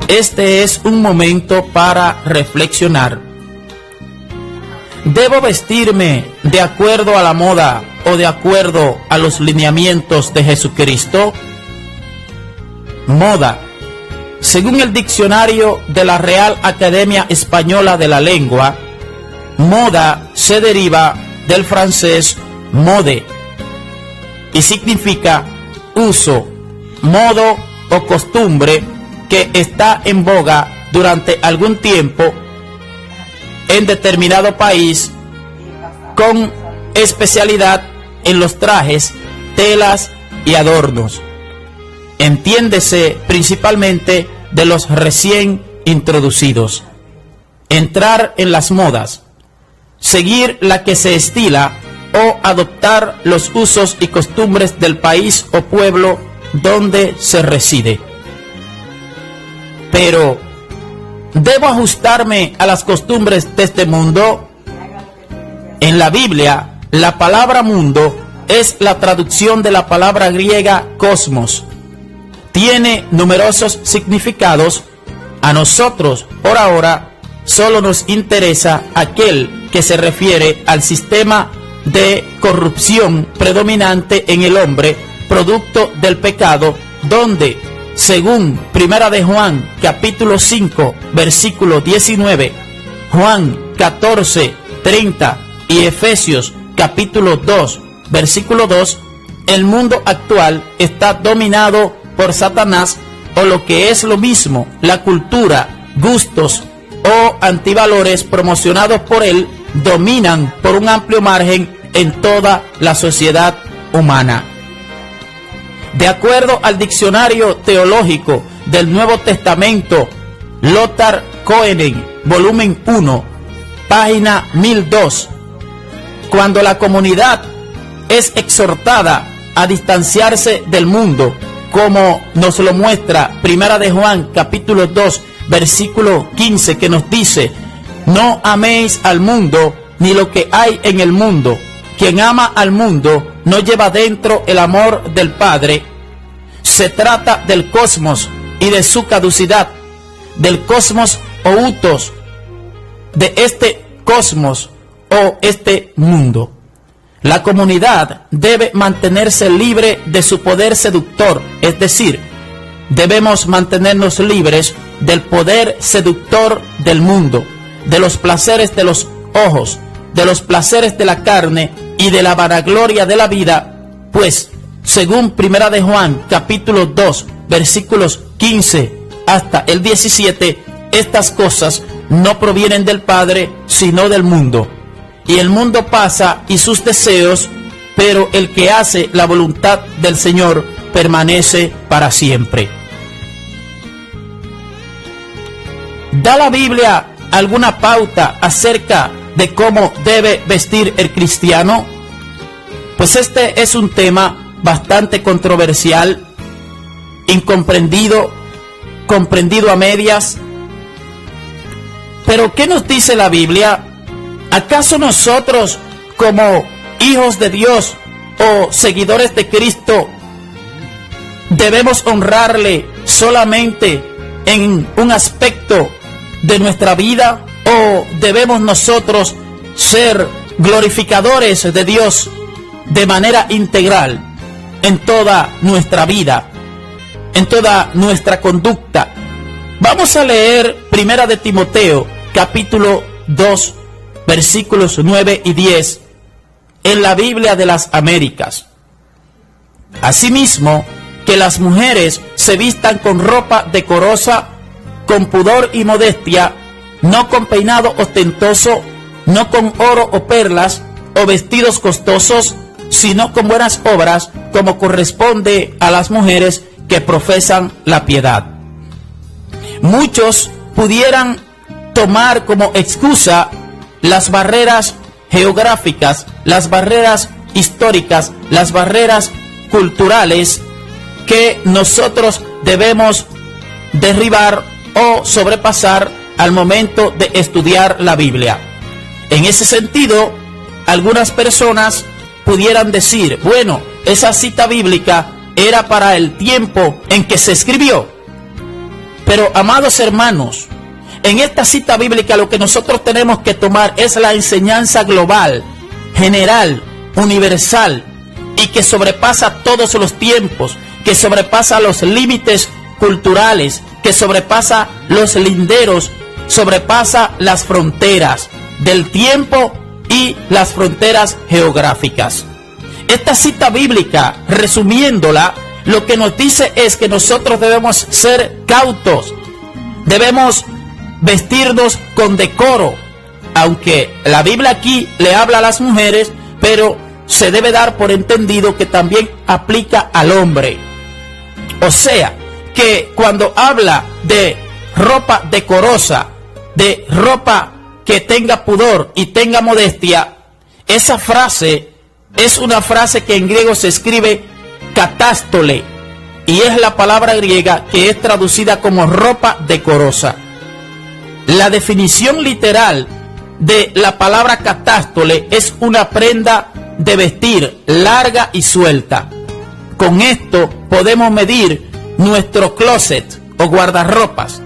este es un momento para reflexionar. ¿Debo vestirme de acuerdo a la moda o de acuerdo a los lineamientos de Jesucristo? Moda. Según el diccionario de la Real Academia Española de la Lengua, moda se deriva del francés mode y significa uso, modo o costumbre que está en boga durante algún tiempo en determinado país, con especialidad en los trajes, telas y adornos. Entiéndese principalmente de los recién introducidos. Entrar en las modas, seguir la que se estila o adoptar los usos y costumbres del país o pueblo donde se reside. Pero, ¿debo ajustarme a las costumbres de este mundo? En la Biblia, la palabra mundo es la traducción de la palabra griega cosmos. Tiene numerosos significados. A nosotros, por ahora, solo nos interesa aquel que se refiere al sistema de corrupción predominante en el hombre, producto del pecado, donde, según Primera de Juan, capítulo 5, versículo 19, Juan 14, 30 y Efesios, capítulo 2, versículo 2, el mundo actual está dominado por Satanás, o lo que es lo mismo, la cultura, gustos o antivalores promocionados por él dominan por un amplio margen en toda la sociedad humana. De acuerdo al diccionario teológico del Nuevo Testamento, Lothar Koenen, volumen 1, página 1002, cuando la comunidad es exhortada a distanciarse del mundo, como nos lo muestra Primera de Juan, capítulo 2, versículo 15, que nos dice: no améis al mundo ni lo que hay en el mundo. Quien ama al mundo no lleva dentro el amor del Padre. Se trata del cosmos y de su caducidad, del cosmos o utos, de este cosmos o este mundo. La comunidad debe mantenerse libre de su poder seductor, es decir, debemos mantenernos libres del poder seductor del mundo, de los placeres de los ojos, de los placeres de la carne y de la vanagloria de la vida, pues, según Primera de Juan, capítulo 2, versículos 15 hasta el 17, estas cosas no provienen del Padre, sino del mundo. Y el mundo pasa y sus deseos, pero el que hace la voluntad del Señor permanece para siempre. ¿Da la Biblia alguna pauta acerca de cómo debe vestir el cristiano? Pues este es un tema bastante controversial, incomprendido, comprendido a medias. Pero ¿qué nos dice la Biblia? ¿Acaso nosotros, como hijos de Dios o seguidores de Cristo, debemos honrarle solamente en un aspecto de nuestra vida, o debemos nosotros ser glorificadores de Dios de manera integral en toda nuestra vida, en toda nuestra conducta? Vamos a leer Primera de Timoteo, capítulo 2, versículos 9 y 10, en la Biblia de las Américas. Asimismo, que las mujeres se vistan con ropa decorosa, con pudor y modestia, no con peinado ostentoso, no con oro o perlas, o vestidos costosos, sino con buenas obras, como corresponde a las mujeres que profesan la piedad. Muchos pudieran tomar como excusa las barreras geográficas, las barreras históricas, las barreras culturales que nosotros debemos derribar o sobrepasar al momento de estudiar la Biblia. En ese sentido, algunas personas pudieran decir, bueno, esa cita bíblica era para el tiempo en que se escribió. Pero, amados hermanos, en esta cita bíblica lo que nosotros tenemos que tomar es la enseñanza global, general, universal, y que sobrepasa todos los tiempos, que sobrepasa los límites culturales, que sobrepasa los linderos, sobrepasa las fronteras del tiempo y las fronteras geográficas. Esta cita bíblica, resumiéndola, lo que nos dice es que nosotros debemos ser cautos, debemos vestirnos con decoro, aunque la Biblia aquí le habla a las mujeres, pero se debe dar por entendido que también aplica al hombre. O sea, que cuando habla de ropa decorosa, de ropa que tenga pudor y tenga modestia, esa frase es una frase que en griego se escribe catástole, y es la palabra griega que es traducida como ropa decorosa. La definición literal de la palabra catástole es una prenda de vestir larga y suelta. Con esto podemos medir nuestro closet o guardarropas.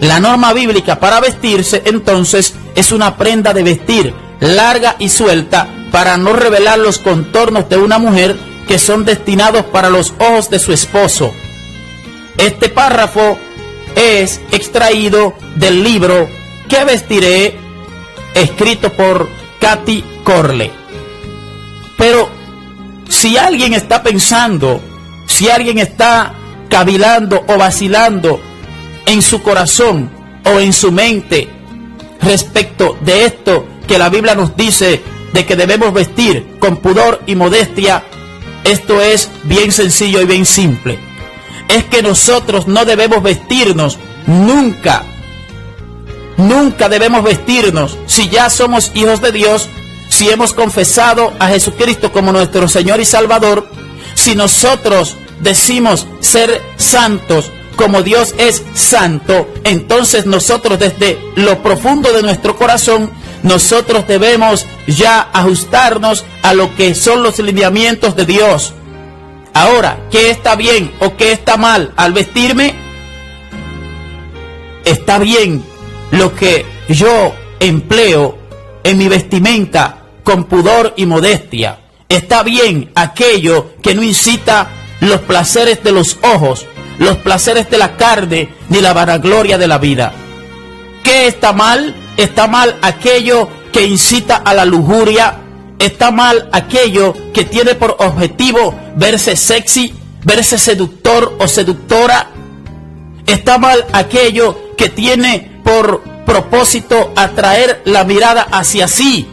La norma bíblica para vestirse entonces es una prenda de vestir larga y suelta para no revelar los contornos de una mujer que son destinados para los ojos de su esposo. Este párrafo es extraído del libro ¿Qué vestiré?, escrito por Kathy Corley. Pero si alguien está pensando, si alguien está cavilando o vacilando en su corazón o en su mente respecto de esto que la Biblia nos dice de que debemos vestir con pudor y modestia, esto es bien sencillo y bien simple. Es que nosotros no debemos vestirnos nunca. Nunca debemos vestirnos, si ya somos hijos de Dios, si hemos confesado a Jesucristo como nuestro Señor y Salvador, si nosotros decimos ser santos como Dios es santo, entonces nosotros desde lo profundo de nuestro corazón, nosotros debemos ya ajustarnos a lo que son los lineamientos de Dios. Ahora, ¿qué está bien o qué está mal al vestirme? Está bien lo que yo empleo en mi vestimenta con pudor y modestia. Está bien aquello que no incita los placeres de los ojos, los placeres de la carne, ni la vanagloria de la vida. ¿Qué está mal? Está mal aquello que incita a la lujuria. Está mal aquello que tiene por objetivo verse sexy, verse seductor o seductora. Está mal aquello que tiene por propósito atraer la mirada hacia sí.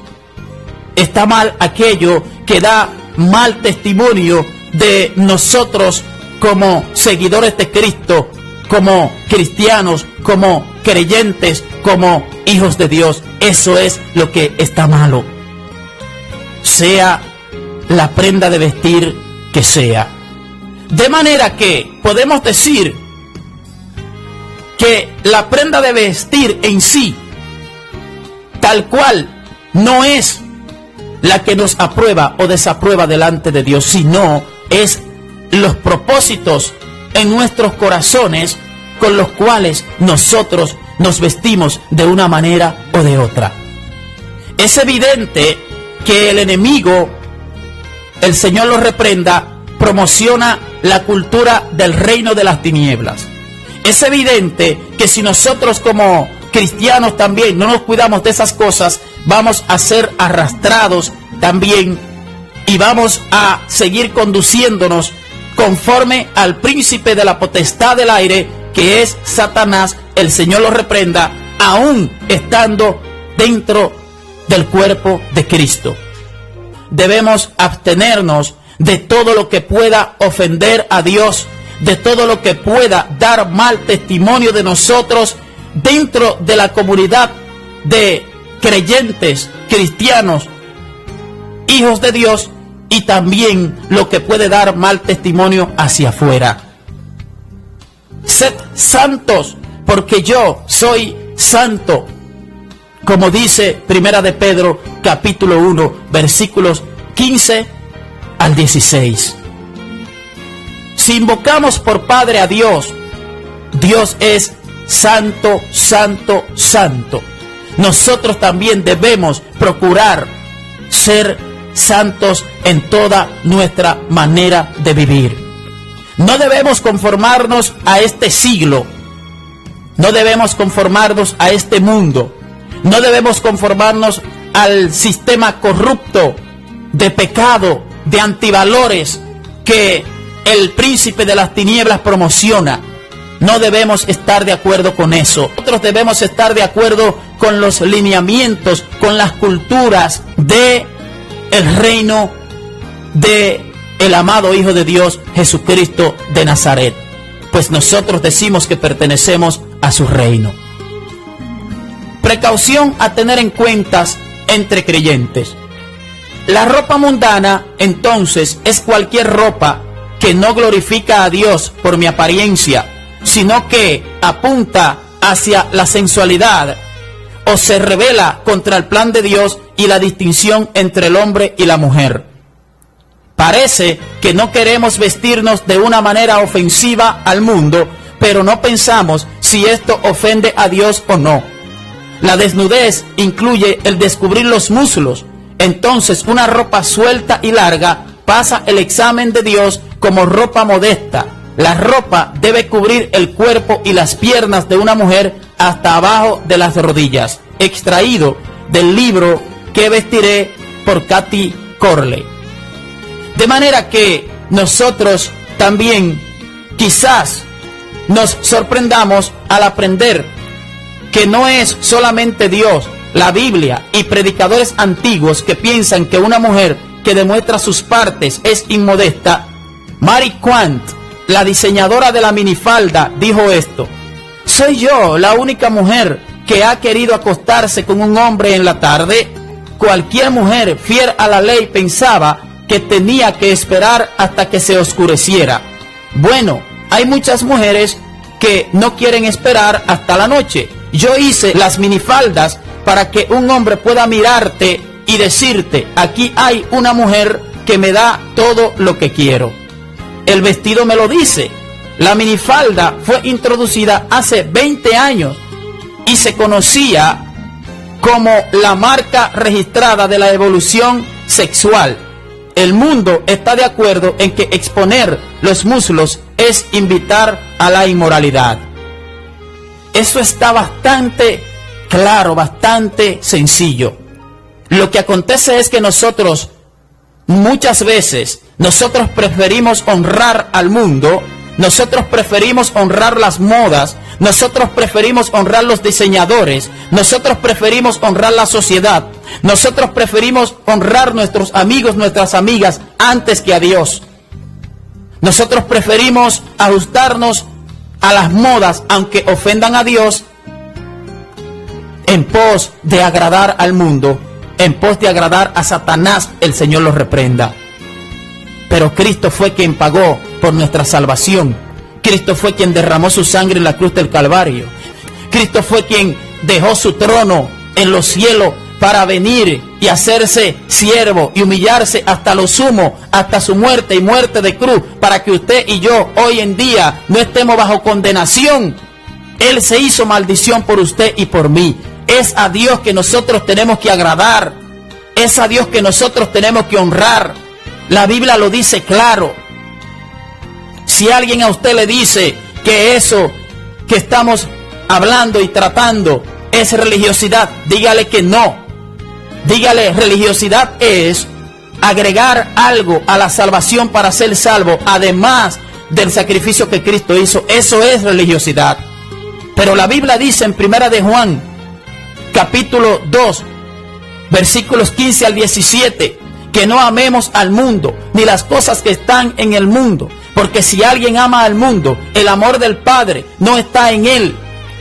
Está mal aquello que da mal testimonio de nosotros como seguidores de Cristo, como cristianos, como creyentes, como hijos de Dios. Eso es lo que está malo, sea la prenda de vestir que sea. De manera que podemos decir que la prenda de vestir en sí, tal cual, no es la que nos aprueba o desaprueba delante de Dios, sino es los propósitos en nuestros corazones con los cuales nosotros nos vestimos de una manera o de otra. Es evidente que el enemigo, el Señor lo reprenda, promociona la cultura del reino de las tinieblas. Es evidente que si nosotros como cristianos también no nos cuidamos de esas cosas, vamos a ser arrastrados también y vamos a seguir conduciéndonos conforme al príncipe de la potestad del aire, que es Satanás. El Señor lo reprenda, aún estando dentro del cuerpo de Cristo. Debemos abstenernos de todo lo que pueda ofender a Dios, de todo lo que pueda dar mal testimonio de nosotros dentro de la comunidad de creyentes, cristianos, hijos de Dios, y también lo que puede dar mal testimonio hacia afuera. Sed santos, porque yo soy santo, como dice Primera de Pedro, capítulo 1, versículos 15 al 16. Si invocamos por Padre a Dios, Dios es santo, santo, santo. Nosotros también debemos procurar ser santos en toda nuestra manera de vivir. No debemos conformarnos a este siglo. No debemos conformarnos a este mundo. No debemos conformarnos al sistema corrupto de pecado, de antivalores que el príncipe de las tinieblas promociona. No debemos estar de acuerdo con eso. Nosotros debemos estar de acuerdo con los lineamientos, con las culturas de el reino de el amado Hijo de Dios, Jesucristo de Nazaret. Pues nosotros decimos que pertenecemos a su reino. Precaución a tener en cuenta entre creyentes. La ropa mundana, entonces, es cualquier ropa que no glorifica a Dios por mi apariencia, sino que apunta hacia la sensualidad o se revela contra el plan de Dios y la distinción entre el hombre y la mujer. Parece que no queremos vestirnos de una manera ofensiva al mundo, pero no pensamos si esto ofende a Dios o no. La desnudez incluye el descubrir los muslos. Entonces una ropa suelta y larga pasa el examen de Dios como ropa modesta. La ropa debe cubrir el cuerpo y las piernas de una mujer hasta abajo de las rodillas. Extraído del libro Que vestiré por Kathy Corley. De manera que nosotros también quizás nos sorprendamos al aprender que no es solamente Dios, la Biblia y predicadores antiguos que piensan que una mujer que demuestra sus partes es inmodesta. Mary Quant, la diseñadora de la minifalda, dijo esto: ¿soy yo la única mujer que ha querido acostarse con un hombre en la tarde? Cualquier mujer fiel a la ley pensaba que tenía que esperar hasta que se oscureciera. Bueno, hay muchas mujeres que no quieren esperar hasta la noche. Yo hice las minifaldas para que un hombre pueda mirarte y decirte: aquí hay una mujer que me da todo lo que quiero. El vestido me lo dice. La minifalda fue introducida hace 20 años y se conocía como la marca registrada de la evolución sexual. El mundo está de acuerdo en que exponer los muslos es invitar a la inmoralidad. Eso está bastante claro, bastante sencillo. Lo que acontece es que nosotros, muchas veces, nosotros preferimos honrar al mundo, nosotros preferimos honrar las modas, nosotros preferimos honrar los diseñadores, nosotros preferimos honrar la sociedad, nosotros preferimos honrar nuestros amigos, nuestras amigas, antes que a Dios. Nosotros preferimos ajustarnos a las modas, aunque ofendan a Dios, en pos de agradar al mundo, en pos de agradar a Satanás. El Señor los reprenda. Pero Cristo fue quien pagó por nuestra salvación. Cristo fue quien derramó su sangre en la cruz del Calvario. Cristo fue quien dejó su trono en los cielos para venir y hacerse siervo y humillarse hasta lo sumo, hasta su muerte y muerte de cruz, para que usted y yo hoy en día no estemos bajo condenación. Él se hizo maldición por usted y por mí. Es a Dios que nosotros tenemos que agradar. Es a Dios que nosotros tenemos que honrar. La Biblia lo dice claro. Si alguien a usted le dice que eso que estamos hablando y tratando es religiosidad, dígale que no. Dígale, religiosidad es agregar algo a la salvación para ser salvo, además del sacrificio que Cristo hizo. Eso es religiosidad. Pero la Biblia dice en 1 de Juan, capítulo 2, versículos 15 al 17, que no amemos al mundo, ni las cosas que están en el mundo. Porque si alguien ama al mundo, el amor del Padre no está en él.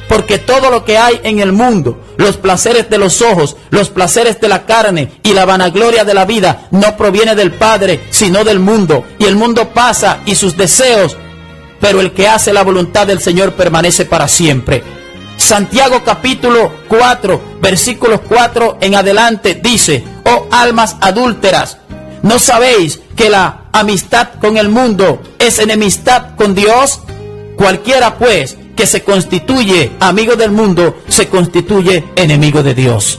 Porque todo lo que hay en el mundo, los placeres de los ojos, los placeres de la carne y la vanagloria de la vida, no proviene del Padre, sino del mundo. Y el mundo pasa y sus deseos, pero el que hace la voluntad del Señor permanece para siempre. Santiago capítulo 4, versículos 4 en adelante dice: oh almas adúlteras, ¿no sabéis que la amistad con el mundo es enemistad con Dios? Cualquiera pues que se constituye amigo del mundo, se constituye enemigo de Dios.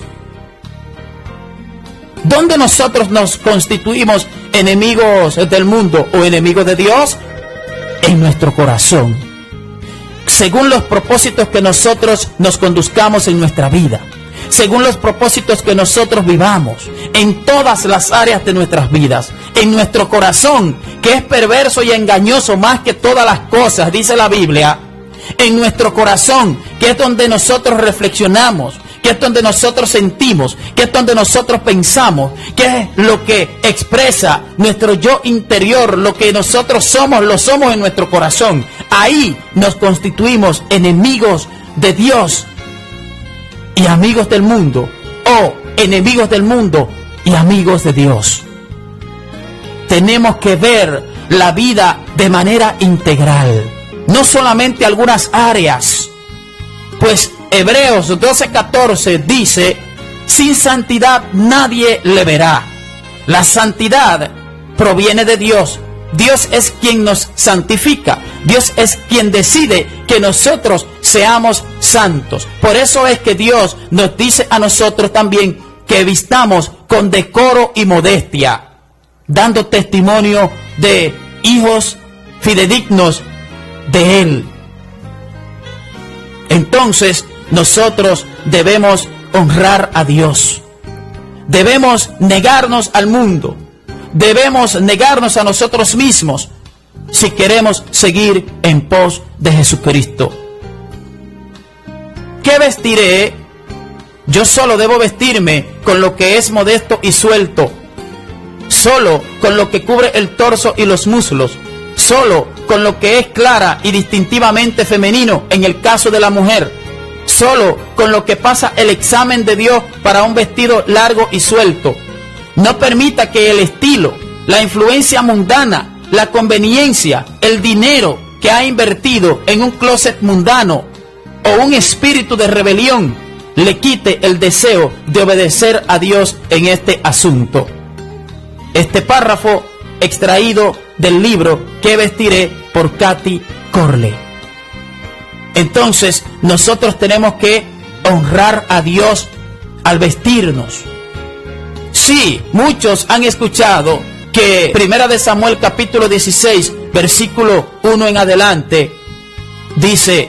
¿Dónde nosotros nos constituimos enemigos del mundo o enemigos de Dios? En nuestro corazón. Según los propósitos que nosotros nos conduzcamos en nuestra vida, según los propósitos que nosotros vivamos, en todas las áreas de nuestras vidas, en nuestro corazón, que es perverso y engañoso más que todas las cosas, dice la Biblia, en nuestro corazón, que es donde nosotros reflexionamos, que es donde nosotros sentimos, que es donde nosotros pensamos, que es lo que expresa nuestro yo interior, lo que nosotros somos, lo somos en nuestro corazón. Ahí nos constituimos enemigos de Dios y amigos del mundo, o enemigos del mundo y amigos de Dios. Tenemos que ver la vida de manera integral, no solamente algunas áreas, pues Hebreos 12:14 dice: sin santidad nadie le verá. La santidad proviene de Dios. Dios es quien nos santifica. Dios es quien decide que nosotros seamos santos. Por eso es que Dios nos dice a nosotros también que vistamos con decoro y modestia, dando testimonio de hijos fidedignos de Él. Entonces, nosotros debemos honrar a Dios. Debemos negarnos al mundo. Debemos negarnos a nosotros mismos si queremos seguir en pos de Jesucristo. ¿Qué vestiré? Yo solo debo vestirme con lo que es modesto y suelto, solo con lo que cubre el torso y los muslos, solo con lo que es clara y distintivamente femenino en el caso de la mujer, solo con lo que pasa el examen de Dios para un vestido largo y suelto. No permita que el estilo, la influencia mundana, la conveniencia, el dinero que ha invertido en un closet mundano o un espíritu de rebelión le quite el deseo de obedecer a Dios en este asunto. Este párrafo extraído del libro ¿Qué vestiré? Por Kathy Corley. Entonces, nosotros tenemos que honrar a Dios al vestirnos. Sí, muchos han escuchado que Primera de Samuel capítulo 16, versículo 1 en adelante, dice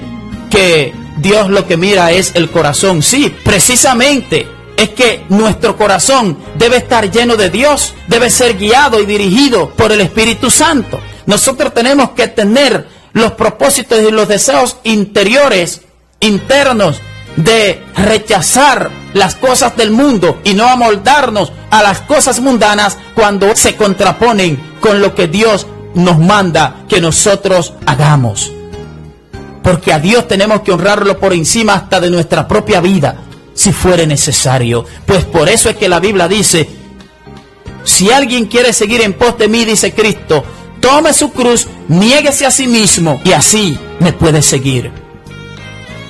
que Dios lo que mira es el corazón. Sí, precisamente es que nuestro corazón debe estar lleno de Dios, debe ser guiado y dirigido por el Espíritu Santo. Nosotros tenemos que tener los propósitos y los deseos interiores, internos, de rechazar las cosas del mundo y no amoldarnos a las cosas mundanas cuando se contraponen con lo que Dios nos manda que nosotros hagamos. Porque a Dios tenemos que honrarlo por encima hasta de nuestra propia vida, si fuere necesario. Pues por eso es que la Biblia dice: si alguien quiere seguir en pos de mí, dice Cristo, tome su cruz, niéguese a sí mismo y así me puede seguir.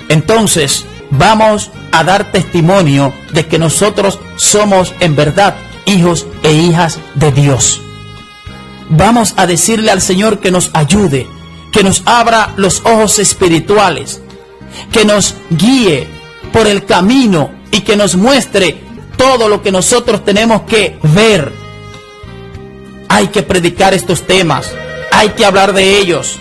Entonces, vamos a dar testimonio de que nosotros somos en verdad hijos e hijas de Dios. Vamos a decirle al Señor que nos ayude, que nos abra los ojos espirituales, que nos guíe por el camino y que nos muestre todo lo que nosotros tenemos que ver. Hay que predicar estos temas, hay que hablar de ellos,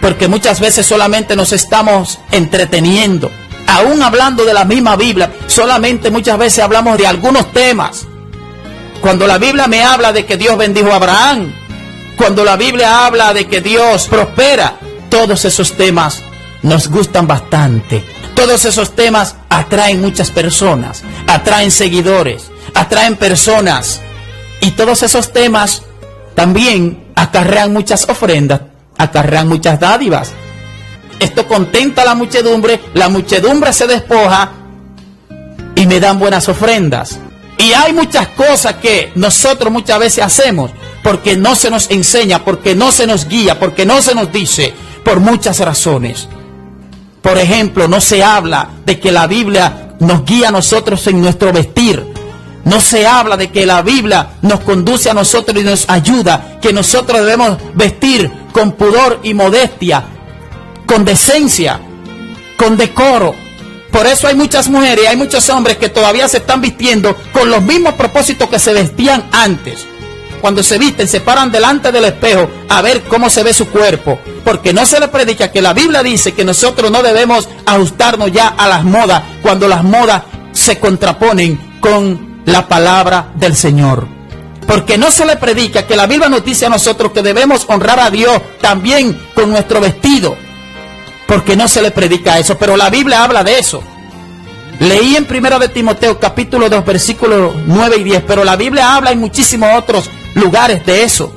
porque muchas veces solamente nos estamos entreteniendo. Aún hablando de la misma Biblia, solamente muchas veces hablamos de algunos temas. Cuando la Biblia me habla de que Dios bendijo a Abraham, cuando la Biblia habla de que Dios prospera, todos esos temas nos gustan bastante. Todos esos temas atraen muchas personas, atraen seguidores, atraen personas. Y todos esos temas también acarrean muchas ofrendas, acarrean muchas dádivas. Esto contenta a la muchedumbre se despoja y me dan buenas ofrendas. Y hay muchas cosas que nosotros muchas veces hacemos porque no se nos enseña, porque no se nos guía, porque no se nos dice, por muchas razones. Por ejemplo, no se habla de que la Biblia nos guía a nosotros en nuestro vestir. No se habla de que la Biblia nos conduce a nosotros y nos ayuda, que nosotros debemos vestir con pudor y modestia, con decencia, con decoro. Por eso hay muchas mujeres y hay muchos hombres que todavía se están vistiendo con los mismos propósitos que se vestían antes. Cuando se visten, se paran delante del espejo a ver cómo se ve su cuerpo, porque no se les predica que la Biblia dice que nosotros no debemos ajustarnos ya a las modas, cuando las modas se contraponen con la palabra del Señor. Porque no se le predica que la Biblia nos dice a nosotros que debemos honrar a Dios también con nuestro vestido, porque no se le predica eso, pero la Biblia habla de eso. Leí en 1 de Timoteo capítulo 2 versículos 9 y 10, pero la Biblia habla en muchísimos otros lugares de eso.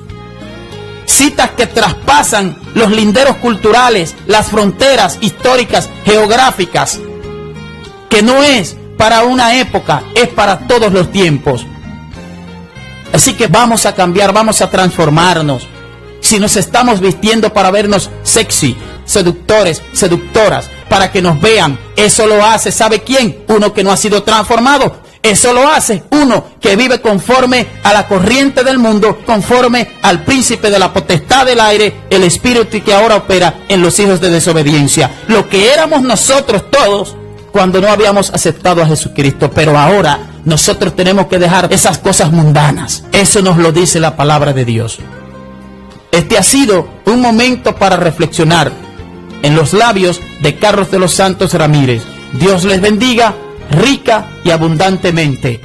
Citas que traspasan los linderos culturales, las fronteras históricas, geográficas, que no es para una época, es para todos los tiempos. Así que vamos a cambiar, vamos a transformarnos. Si nos estamos vistiendo para vernos sexy, seductores, seductoras, para que nos vean, eso lo hace, ¿sabe quién? Uno que no ha sido transformado. Eso lo hace uno que vive conforme a la corriente del mundo, conforme al príncipe de la potestad del aire, el espíritu que ahora opera en los hijos de desobediencia. Lo que éramos nosotros todos cuando no habíamos aceptado a Jesucristo, pero ahora nosotros tenemos que dejar esas cosas mundanas. Eso nos lo dice la palabra de Dios. Este ha sido un momento para reflexionar en los labios de Carlos de los Santos Ramírez. Dios les bendiga rica y abundantemente.